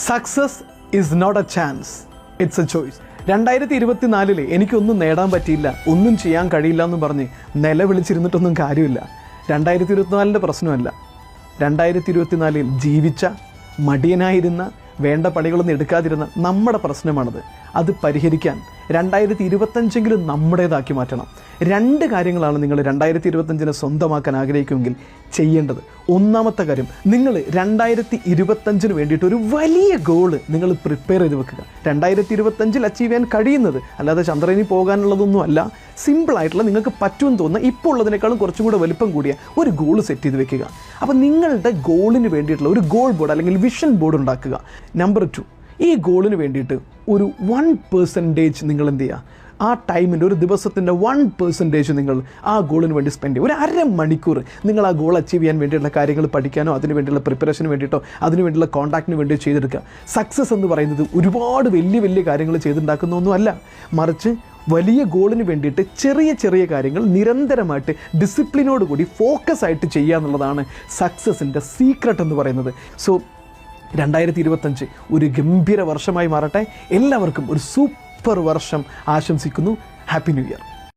Success is not a chance, it's a choice. 2024 എനിക്കൊന്നും നേടാൻ പറ്റിയില്ല, ഒന്നും ചെയ്യാൻ കഴിയില്ല എന്നും പറഞ്ഞ് നിലവിളിച്ചിരുന്നിട്ടൊന്നും കാര്യമില്ല. 2024 പ്രശ്നമല്ല. 2024 ജീവിച്ച, മടിയനായിരുന്ന, വേണ്ട പണികളൊന്നും എടുക്കാതിരുന്ന നമ്മുടെ പ്രശ്നമാണത്. അത് പരിഹരിക്കാൻ 2025 നമ്മുടേതാക്കി മാറ്റണം. 2 കാര്യങ്ങളാണ് നിങ്ങൾ 2025 സ്വന്തമാക്കാൻ ആഗ്രഹിക്കുമെങ്കിൽ ചെയ്യേണ്ടത്. ഒന്നാമത്തെ കാര്യം, നിങ്ങൾ 2025 വേണ്ടിയിട്ട് ഒരു വലിയ ഗോള് നിങ്ങൾ പ്രിപ്പയർ ചെയ്ത് വെക്കുക. 2025 അച്ചീവ് ചെയ്യാൻ കഴിയുന്നത്, അല്ലാതെ ചന്ദ്രനിൽ പോകാനുള്ളതൊന്നും അല്ല, സിമ്പിളായിട്ടുള്ള നിങ്ങൾക്ക് പറ്റുമെന്ന് തോന്നുന്ന ഇപ്പോൾ ഉള്ളതിനേക്കാളും കുറച്ചും കൂടെ വലിപ്പം കൂടിയ ഒരു ഗോൾ സെറ്റ് ചെയ്ത് വെക്കുക. അപ്പോൾ നിങ്ങളുടെ ഗോളിന് വേണ്ടിയിട്ടുള്ള ഒരു ഗോൾ ബോർഡ് അല്ലെങ്കിൽ വിഷൻ ബോർഡ് ഉണ്ടാക്കുക. നമ്പർ 2, ഈ ഗോളിന് വേണ്ടിയിട്ട് ഒരു 1% നിങ്ങൾ എന്ത് ചെയ്യുക, ആ ടൈമിൻ്റെ, ഒരു ദിവസത്തിൻ്റെ 1% നിങ്ങൾ ആ ഗോളിന് വേണ്ടി സ്പെൻഡ് ചെയ്യുക. ഒരു അരമണിക്കൂർ നിങ്ങൾ ആ ഗോൾ അച്ചീവ് ചെയ്യാൻ വേണ്ടിയിട്ടുള്ള കാര്യങ്ങൾ പഠിക്കാനോ അതിന് വേണ്ടിയുള്ള പ്രിപ്പറേഷന് വേണ്ടിയിട്ടോ അതിന് വേണ്ടിയുള്ള കോൺടാക്റ്റിന് വേണ്ടി ചെയ്തെടുക്കുക. സക്സസ് എന്ന് പറയുന്നത് ഒരുപാട് വലിയ വലിയ കാര്യങ്ങൾ ചെയ്തുണ്ടാക്കുന്നൊന്നുമല്ല, മറിച്ച് വലിയ ഗോളിന് വേണ്ടിയിട്ട് ചെറിയ ചെറിയ കാര്യങ്ങൾ നിരന്തരമായിട്ട് ഡിസിപ്ലിനോടുകൂടി ഫോക്കസ് ആയിട്ട് ചെയ്യുക എന്നുള്ളതാണ് സക്സസിൻ്റെ സീക്രട്ട് എന്ന് പറയുന്നത്. സോ 2025 ഒരു ഗംഭീര വർഷമായി മാറട്ടെ. എല്ലാവർക്കും ഒരു സൂപ്പർ വർഷം ആശംസിക്കുന്നു. Happy new year.